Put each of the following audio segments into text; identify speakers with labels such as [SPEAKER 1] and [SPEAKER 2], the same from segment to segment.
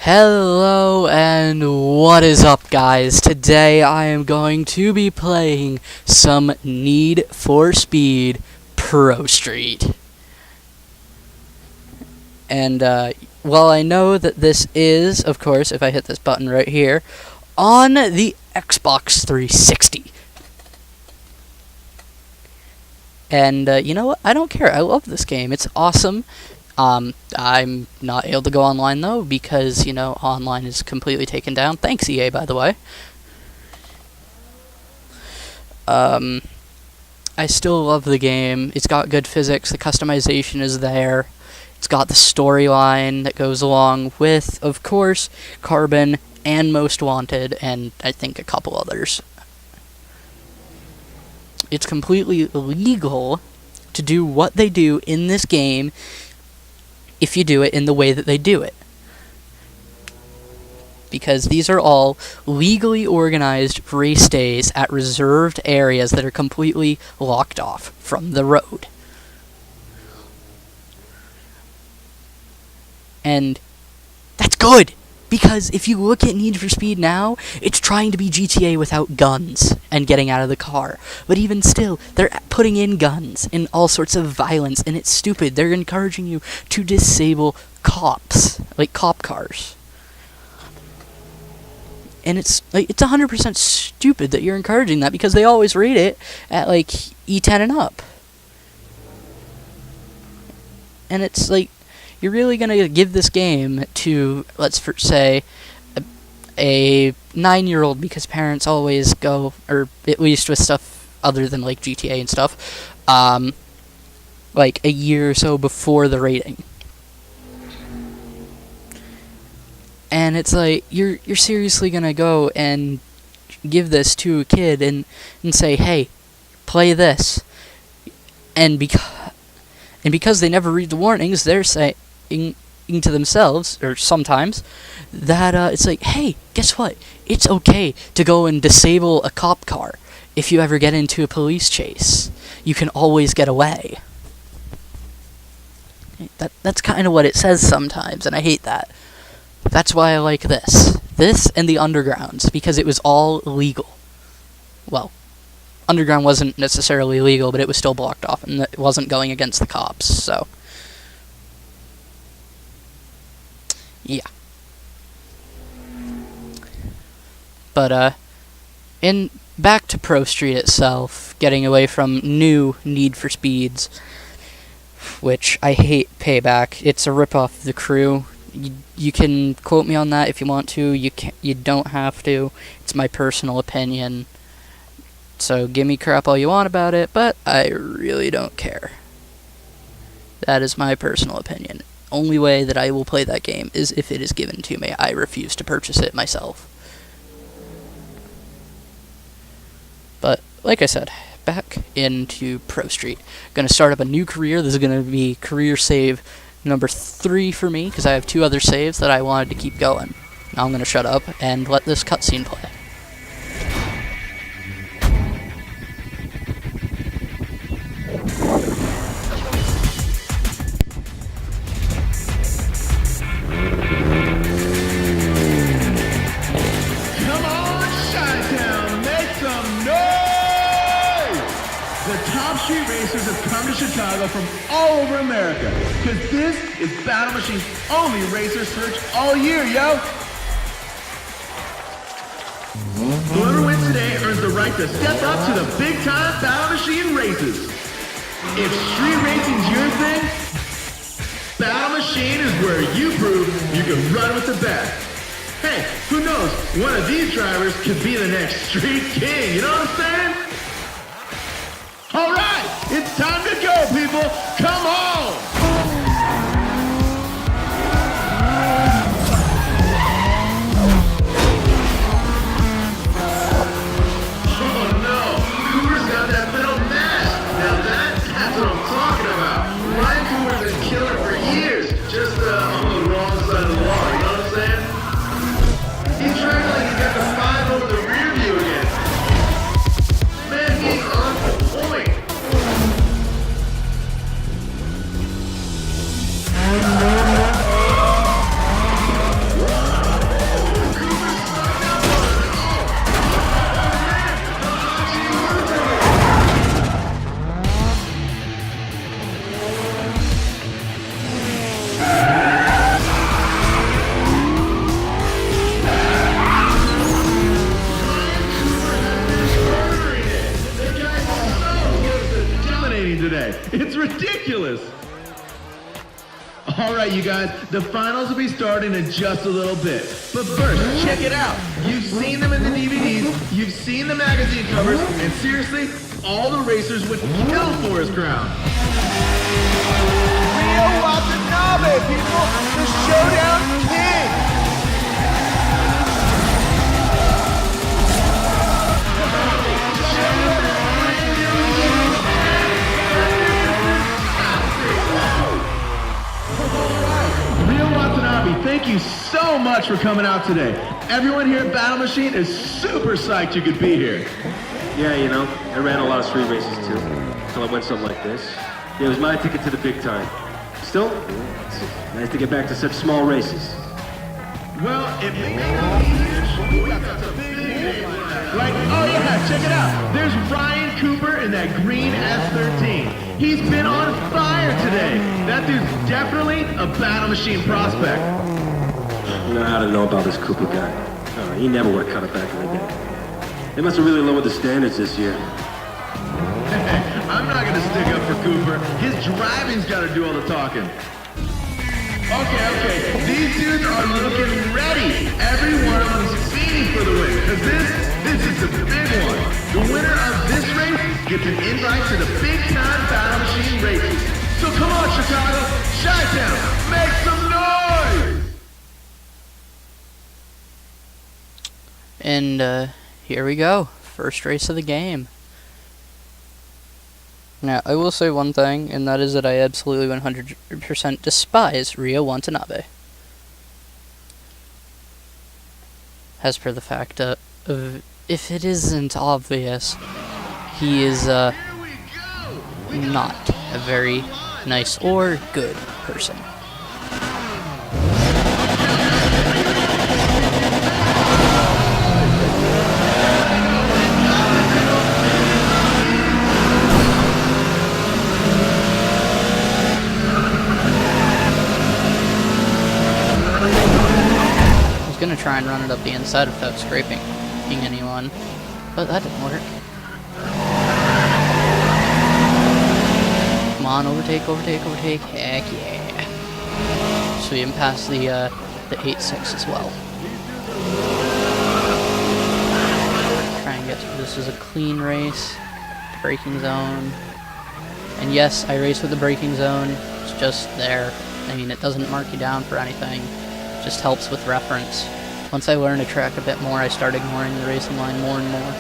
[SPEAKER 1] Hello and what is up, guys? Today I am going to be playing some Need for Speed Pro Street. And while I know that this is, of course, if I hit this button right here, on the Xbox 360. And you know what? I don't care. I love this game. It's awesome. I'm not able to go online, though, because, you know, online is completely taken down. Thanks, EA, by the way. I still love the game. It's got good physics. The customization is there. It's got the storyline that goes along with, of course, Carbon and Most Wanted, and I think a couple others. It's completely legal to do what they do in this game if you do it in the way that they do it. Because these are all legally organized race days at reserved areas that are completely locked off from the road. And that's good! Because if you look at Need for Speed now, it's trying to be GTA without guns and getting out of the car. But even still, they're putting in guns and all sorts of violence, and it's stupid. They're encouraging you to disable cops, like cop cars. And it's 100% stupid that you're encouraging that, because they always rate it at like E10 and up. And it's like, you're really going to give this game to, let's say, a 9-year-old, because parents always go, or at least with stuff other than like GTA and stuff, like a year or so before the rating. And it's like, you're seriously going to go and give this to a kid and say, hey, play this. And because they never read the warnings, they're saying to themselves, or sometimes, that it's like, hey, guess what? It's okay to go and disable a cop car if you ever get into a police chase. You can always get away. That's kind of what it says sometimes, and I hate that. That's why I like this. This and the Undergrounds, because it was all legal. Well, Underground wasn't necessarily legal, but it was still blocked off, and it wasn't going against the cops, so. Yeah. But, back to Pro Street itself, getting away from new Need for Speeds, which I hate Payback. It's a ripoff of The Crew. You can quote me on that if you want to. You don't have to. It's my personal opinion. So give me crap all you want about it, but I really don't care. That is my personal opinion. Only way that I will play that game is if it is given to me. I refuse to purchase it myself. But, like I said, back into Pro Street. Gonna start up a new career. This is gonna be career save number 3 for me, because I have 2 other saves that I wanted to keep going. Now I'm gonna shut up and let this cutscene play.
[SPEAKER 2] Street racers have come to Chicago from all over America, because this is Battle Machine's only racer search all year, yo! Whoever wins today earns the right to step up to the big-time Battle Machine races. If street racing's your thing, Battle Machine is where you prove you can run with the best. Hey, who knows, one of these drivers could be the next street king, you know what I'm saying? All right, it's time to go, people. Come on. Oh no, Cooper's got that middle mask. Now that's what I'm talking about. Ryan Cooper's been killing for years, just on the wrong side of the law. You know what I'm saying? He's trying like he got the 5 over the rear view again. Man, he's on point. Alright, you guys, the finals will be starting in just a little bit. But first, check it out. You've seen them in the DVDs, you've seen the magazine covers, and seriously, all the racers would kill for his crown.
[SPEAKER 3] Rio Watanabe, people! The Showdown King!
[SPEAKER 2] Thank you so much for coming out today. Everyone here at Battle Machine is super psyched you could be here.
[SPEAKER 4] Yeah, you know, I ran a lot of street races too, until I went something like this. Yeah, it was my ticket to the big time. Still, it's nice to get back to such small races.
[SPEAKER 2] Well, if you make it easier, we got some big names. Like, oh yeah, check it out. There's Ryan Cooper in that green S13. He's been on fire today. That dude's definitely a Battle Machine prospect.
[SPEAKER 4] You know, I don't know about this Cooper guy. He never would have cut it back in the day. They must have really lowered the standards this year.
[SPEAKER 2] I'm not gonna stick up for Cooper. His driving's gotta do all the talking. Okay. These dudes are looking ready. Every one of them is fiending for the win. Because this is the big one. The winner of this race gets an invite to the big-time Battle Machine races. So come on, Chicago, Chi-Town, make some noise!
[SPEAKER 1] And here we go. First race of the game. Now, I will say one thing, and that is that I absolutely 100% despise Rio Watanabe. As per the fact of, if it isn't obvious, he is not a very nice or good person. Gonna try and run it up the inside without scraping anyone, but that didn't work. Come on, overtake, heck yeah. So we even passed the 8.6 as well. Try and get through this as a clean race, braking zone. And yes, I race with the braking zone, it's just there. I mean, it doesn't mark you down for anything. Just helps with reference. Once I learned to track a bit more, I start ignoring the racing line more and more.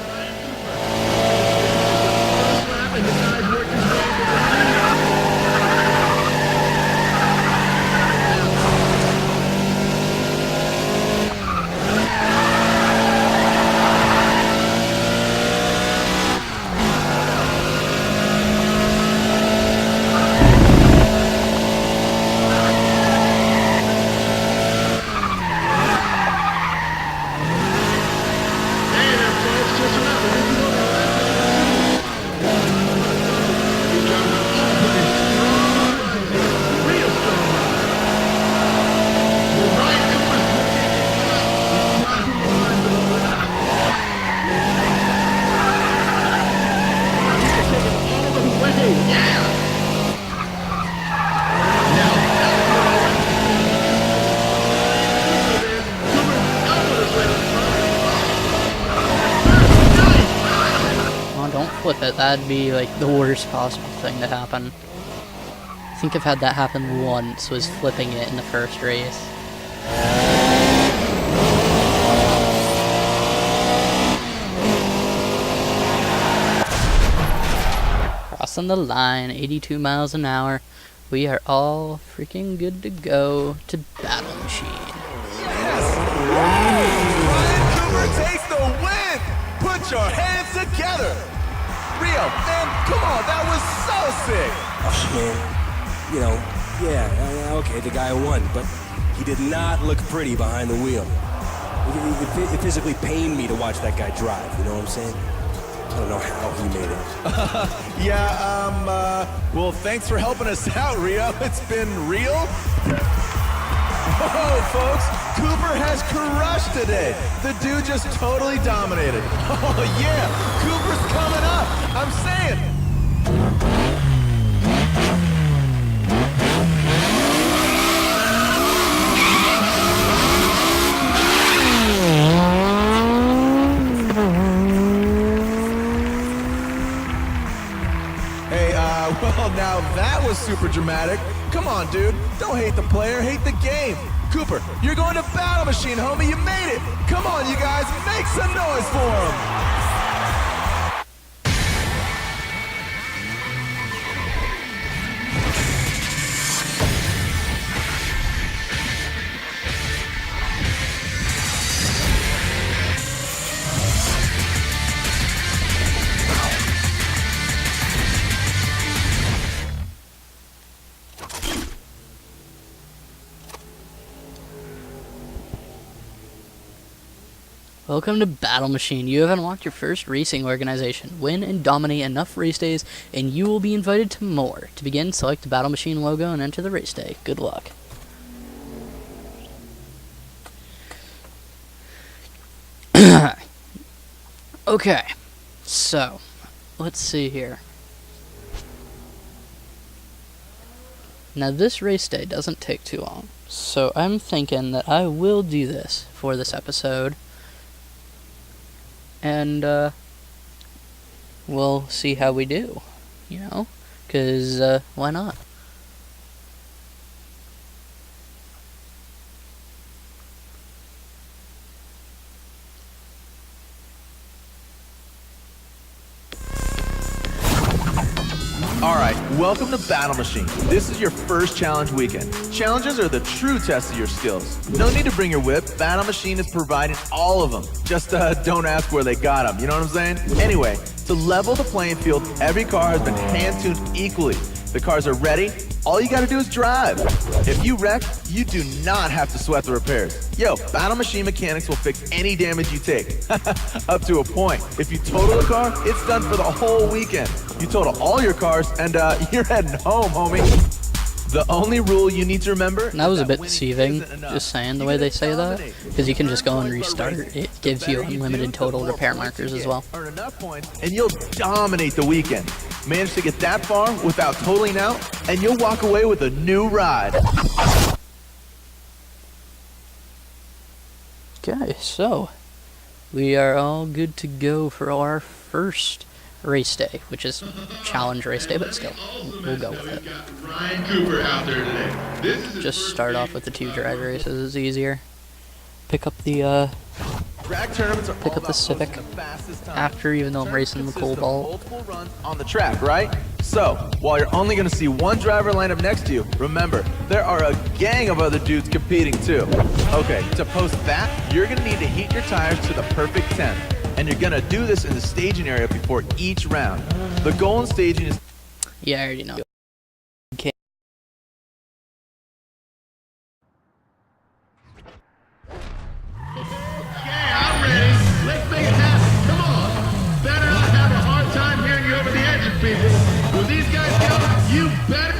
[SPEAKER 1] Flip it, that'd be like the worst possible thing to happen. I think I've had that happen once, was flipping it in the first race. Crossing the line, 82 miles an hour. We are all freaking good to go to Battle Machine.
[SPEAKER 3] Yes! Ryan Cooper takes the win! Put your hands together! Rio, man, come on, that was so sick!
[SPEAKER 5] Oh, man, you know, yeah, okay, the guy won, but he did not look pretty behind the wheel. It physically pained me to watch that guy drive, you know what I'm saying? I don't know how he made it.
[SPEAKER 3] Well, thanks for helping us out, Rio. It's been real. Whoa, folks, Cooper has crushed today. The dude just totally dominated. Oh, yeah, Cooper's coming up. I'm saying. on, dude. Don't hate the player, hate the game. Cooper, you're going to Battle Machine, homie. You made it. Come on, you guys. Make some noise for him.
[SPEAKER 1] Welcome to Battle Machine. You have unlocked your first racing organization. Win and dominate enough race days, and you will be invited to more. To begin, select the Battle Machine logo and enter the race day. Good luck. Okay, so, let's see here. Now this race day doesn't take too long, so I'm thinking that I will do this for this episode. And, we'll see how we do, you know, because, why not?
[SPEAKER 3] Alright, welcome to Battle Machine. This is your first challenge weekend. Challenges are the true test of your skills. No need to bring your whip, Battle Machine is providing all of them. Just don't ask where they got them, you know what I'm saying? Anyway, to level the playing field, every car has been hand-tuned equally. The cars are ready, all you gotta do is drive. If you wreck, you do not have to sweat the repairs. Yo, Battle Machine mechanics will fix any damage you take. Up to a point. If you total a car, it's done for the whole weekend. You total all your cars, and you're heading home, homie. The only rule you need to remember...
[SPEAKER 1] That was a bit deceiving, just saying, the way they say that. Because you can just go and restart. It gives you unlimited total repair markers as well.
[SPEAKER 3] Earn enough points, and you'll dominate the weekend. Manage to get that far without totaling out, and you'll walk away with a new ride.
[SPEAKER 1] Okay, so we are all good to go for our first race day, which is challenge race day, but still, we'll go with it.
[SPEAKER 2] Ryan Cooper out there today.
[SPEAKER 1] Just start off with the 2 drag races, it's easier. Pick up the
[SPEAKER 3] Drag tournaments are
[SPEAKER 1] pick up the Civic after, even though I'm racing the Cobalt.
[SPEAKER 3] Multiple runs on the track, right? So, while you're only going to see one driver lined up next to you, remember, there are a gang of other dudes competing too. Okay, to post that, you're going to need to heat your tires to the perfect temp. And you're going to do this in the staging area before each round. The goal in staging is...
[SPEAKER 1] Yeah, I already know. Okay.
[SPEAKER 2] I'm ready. Let's make it happen. Come on. Better not have a hard time hearing you over the engine, people. When these guys go, you better...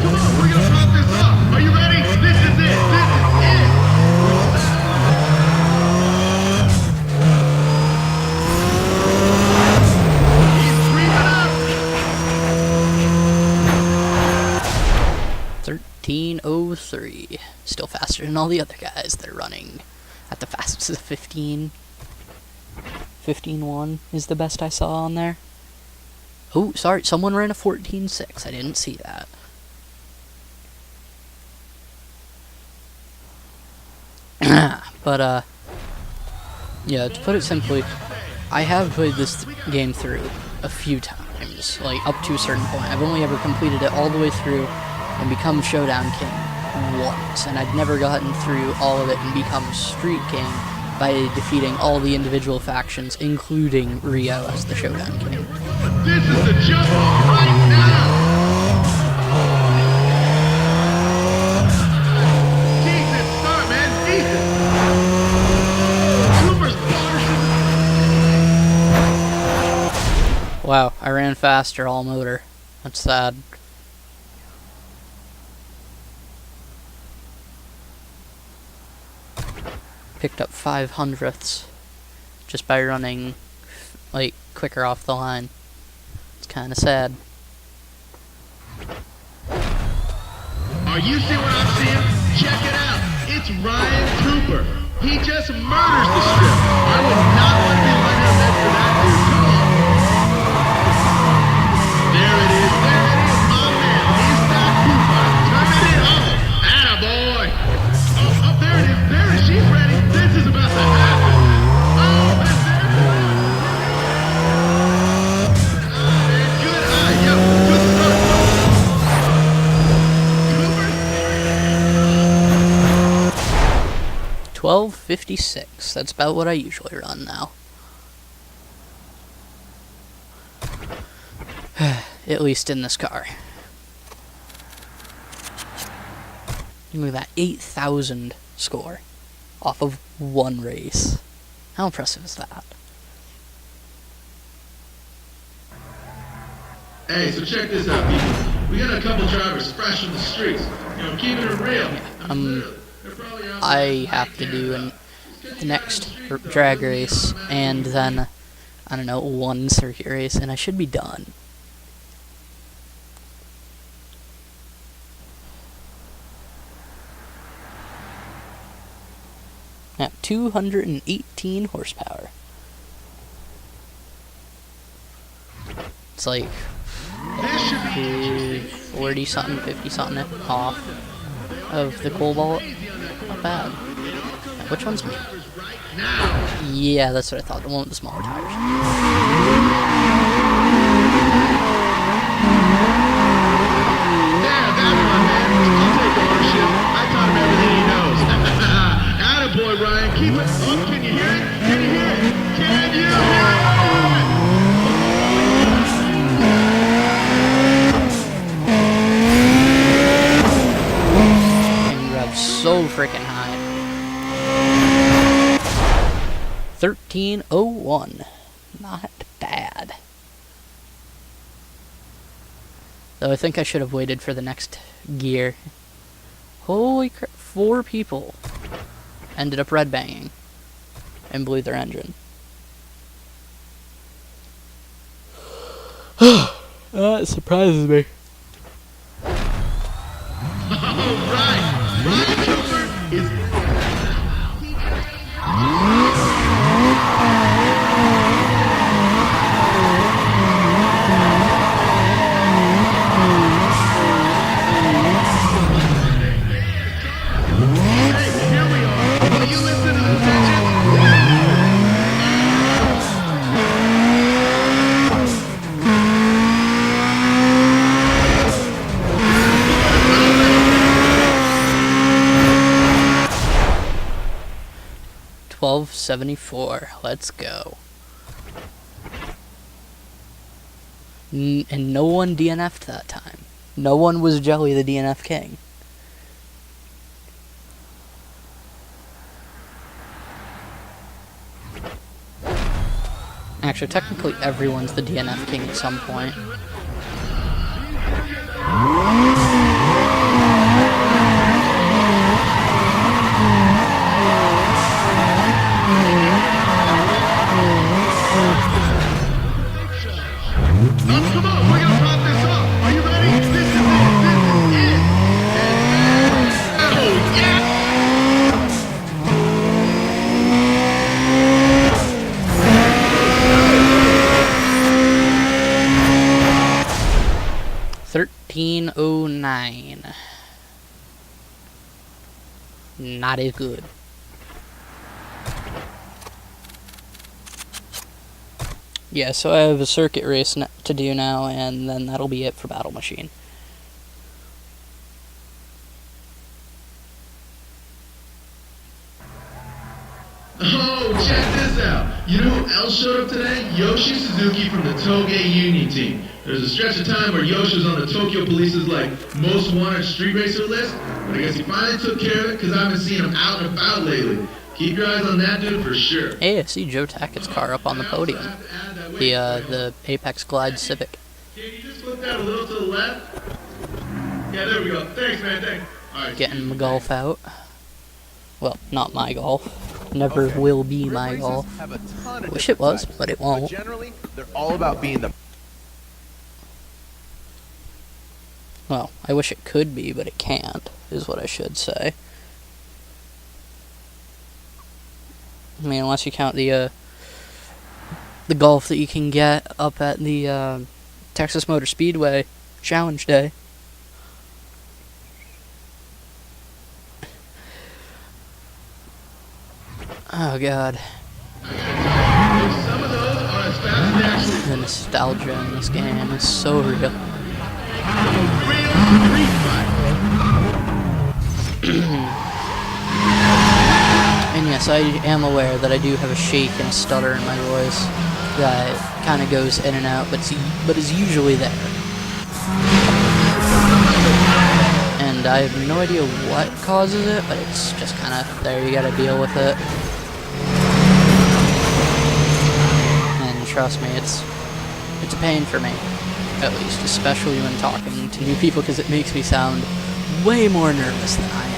[SPEAKER 2] Come on, we're gonna pop this up. Are you ready? This is it. This is it. He's creeping up.
[SPEAKER 1] 13:03. Still faster than all the other guys. They're running at the fastest of 15. 15:1 is the best I saw on there. Oh, sorry, someone ran a 14:6. I didn't see that. But, yeah, to put it simply, I have played this game through a few times, like, up to a certain point. I've only ever completed it all the way through and become Showdown King once, and I've never gotten through all of it and become Street King by defeating all the individual factions, including Rio as the Showdown King.
[SPEAKER 2] This is the jump off right now. Decent start, man. Decent.
[SPEAKER 1] Wow, I ran faster all motor. That's sad. Picked up 5/100ths just by running, like, quicker off the line. It's kind of sad.
[SPEAKER 2] All Are you seeing what I'm seeing? Check it out. It's Ryan Cooper. He just murders the strip. I would not want to be running a med for that dude. Come on. There it is. There it is. My man, Mr. Cooper. Turning it on. Attaboy. Oh, there it is. There it is. She's ready. This is about to happen. Oh, and there it is. Man, good eye. Yo, good start.
[SPEAKER 1] 12:56. That's about what I usually run now. At least in this car. Look at that 8,000 score off of one race. How impressive is that?
[SPEAKER 2] Hey, so check this out, people. We got a couple drivers fresh from the streets. You know, keeping it real.
[SPEAKER 1] I have to do the next drag race and then, I don't know, one circuit race, and I should be done. At 218 horsepower. It's like 40 something, 50 something off of the Cobalt. Not bad. Which one's me? Yeah, that's what I thought. The one with the smaller tires.
[SPEAKER 2] Yeah, that's my man. I'll take ownership. I taught him everything he knows. Attaboy, Ryan. Keep it up. Can you hear it? Can you hear it? Can you hear
[SPEAKER 1] it? So freaking high. 13:01. Not bad. Though I think I should have waited for the next gear. Holy crap, 4 people ended up red banging and blew their engine. That surprises me.
[SPEAKER 2] Ryan Cooper is... Here we are. Will you listen to this engine?
[SPEAKER 1] 1274. Let's go. And no one DNF'd that time. No one was Jelly the DNF king. Actually, technically everyone's the DNF king at some point.
[SPEAKER 2] Come on, we're gonna pop this off. Are you ready? This is it. This is it. Oh, yeah!
[SPEAKER 1] 1309. Not as good. Yeah, so I have a circuit race to do now, and then that'll be it for Battle Machine.
[SPEAKER 2] Oh, check this out. You know who else showed up today? Yoshi Suzuki from the Toge Union team. There's a stretch of time where Yoshi was on the Tokyo Police's, most wanted street racer list, but I guess he finally took care of it because I haven't seen him out and about lately. Keep your eyes on that dude for sure.
[SPEAKER 1] Hey, I see Joe Tackett's car up on the podium. The Apex Glide Civic.
[SPEAKER 2] Can you just flip that a little to the left? Yeah, there we go. Thanks, man. Thanks. All right.
[SPEAKER 1] Getting my golf out. Well, not my golf. Never will be my golf. Wish it was, but it won't.
[SPEAKER 3] But generally, they're all about being the...
[SPEAKER 1] Well, I wish it could be, but it can't, is what I should say. I mean, unless you count the golf that you can get up at the Texas Motor Speedway Challenge Day. Oh god.
[SPEAKER 2] Some of those are as fast as Ashley.
[SPEAKER 1] The nostalgia in this game is so real.
[SPEAKER 2] Real street fight.
[SPEAKER 1] And yes, I am aware that I do have a shake and a stutter in my voice that kind of goes in and out, but is usually there. And I have no idea what causes it, but it's just kind of there. You gotta deal with it. And trust me, it's a pain for me, at least, especially when talking to new people, because it makes me sound way more nervous than I am.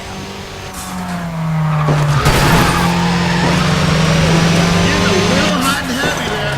[SPEAKER 2] Getting a little hot and heavy there.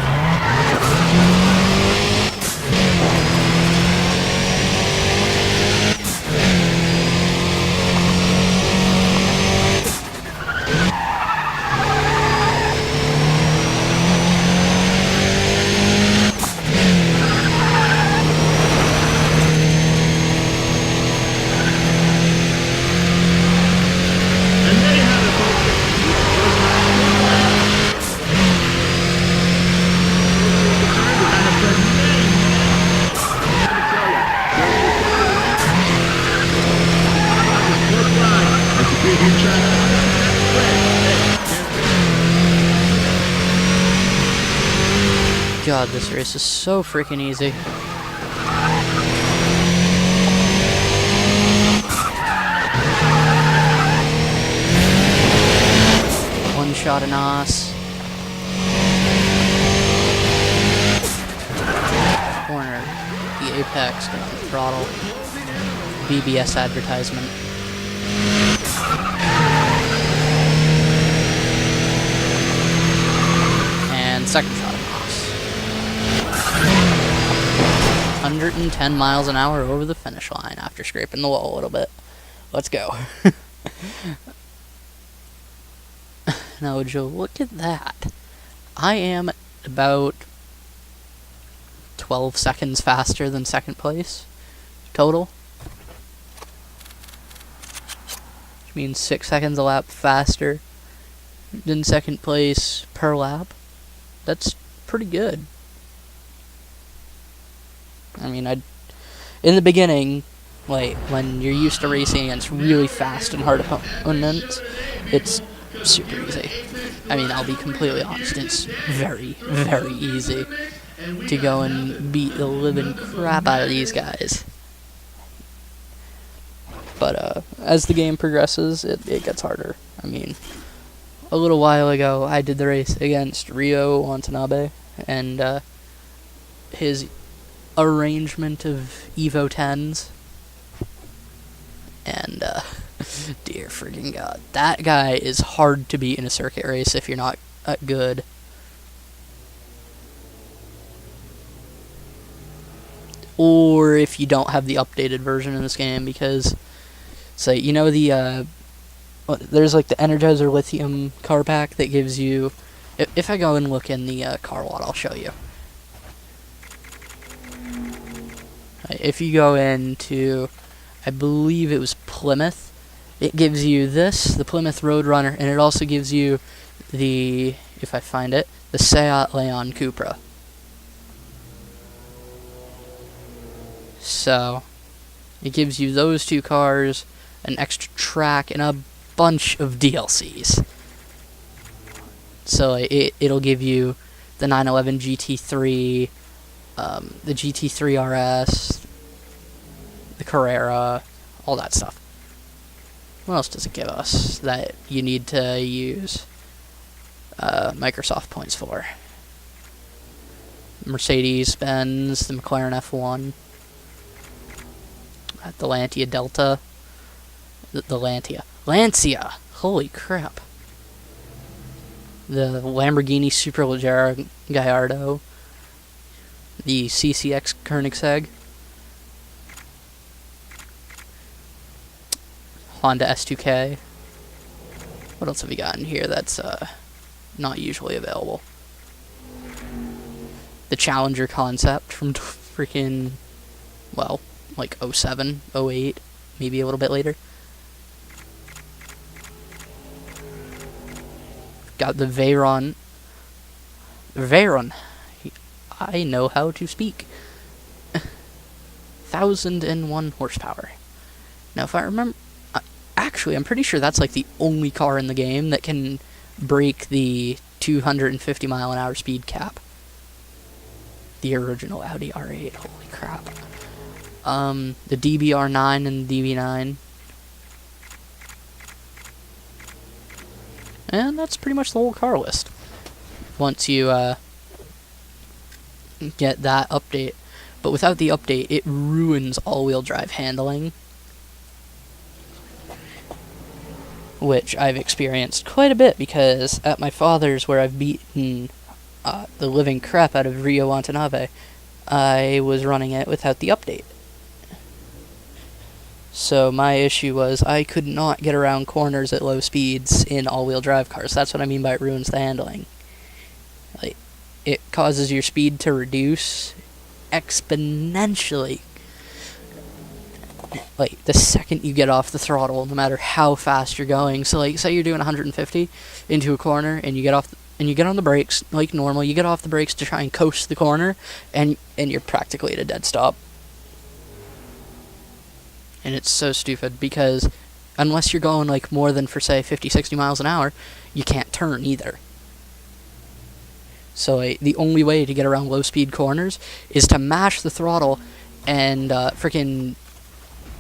[SPEAKER 2] And there you have it, folks. And it's a name. Let me tell ya. Good ride. That's a big track.
[SPEAKER 1] God, this race is so freaking easy. One shot in Os. Corner, the apex, get on the throttle. BBS advertisement. And second shot in Os. 110 miles an hour over the finish line after scraping the wall a little bit. Let's go. Now, Joe, look at that. I am about 12 seconds faster than second place total. Which means 6 seconds a lap faster than second place per lap. That's pretty good. I mean, in the beginning, like, when you're used to racing against really fast and hard opponents, it's super easy. I mean, I'll be completely honest, it's very, very easy to go and beat the living crap out of these guys. But as the game progresses, it gets harder. I mean, a little while ago, I did the race against Rio Watanabe, and his arrangement of Evo 10s, and dear friggin' god, that guy is hard to beat in a circuit race if you're not good. Or if you don't have the updated version of this game, because, so, you know, there's like the Energizer Lithium car pack that gives you, if I go and look in the car lot, I'll show you. If you go into, I believe it was Plymouth, it gives you this, the Plymouth Roadrunner, and it also gives you the, if I find it, the Seat Leon Cupra. So, it gives you those two cars, an extra track, and a bunch of DLCs. So it'll give you the 911 GT3, the GT3 RS, the Carrera, all that stuff. What else does it give us that you need to use Microsoft points for? Mercedes-Benz, the McLaren F1, the Lancia Delta, the Lancia, holy crap. The Lamborghini Superleggera Gallardo, the CCX Koenigsegg, Honda S2K. What else have we got in here that's not usually available? The Challenger concept from freaking, well, like 07, 08, maybe a little bit later. Got the Veyron. I know how to speak. 1001 horsepower. Now, if I remember, actually, I'm pretty sure that's like the only car in the game that can break the 250 mile an hour speed cap. The original Audi R8. Holy crap. The DBR9 and the DB9. And that's pretty much the whole car list. Once you get that update. But without the update, it ruins all-wheel drive handling. Which I've experienced quite a bit, because at my father's, where I've beaten the living crap out of Rio Watanabe, I was running it without the update. So my issue was I could not get around corners at low speeds in all-wheel drive cars. That's what I mean by it ruins the handling. Like, it causes your speed to reduce exponentially. Like, the second you get off the throttle, no matter how fast you're going. So, like, say you're doing 150 into a corner, and you get off, and you get on the brakes like normal. You get off the brakes to try and coast the corner, and you're practically at a dead stop. And it's so stupid, because unless you're going, like, more than, for, say, 50, 60 miles an hour, you can't turn either. So the only way to get around low-speed corners is to mash the throttle and freaking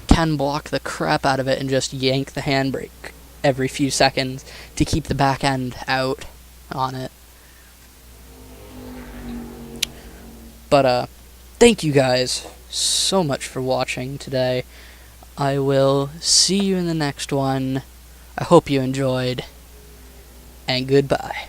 [SPEAKER 1] can block the crap out of it and just yank the handbrake every few seconds to keep the back end out on it. But thank you guys so much for watching today. I will see you in the next one. I hope you enjoyed, and goodbye.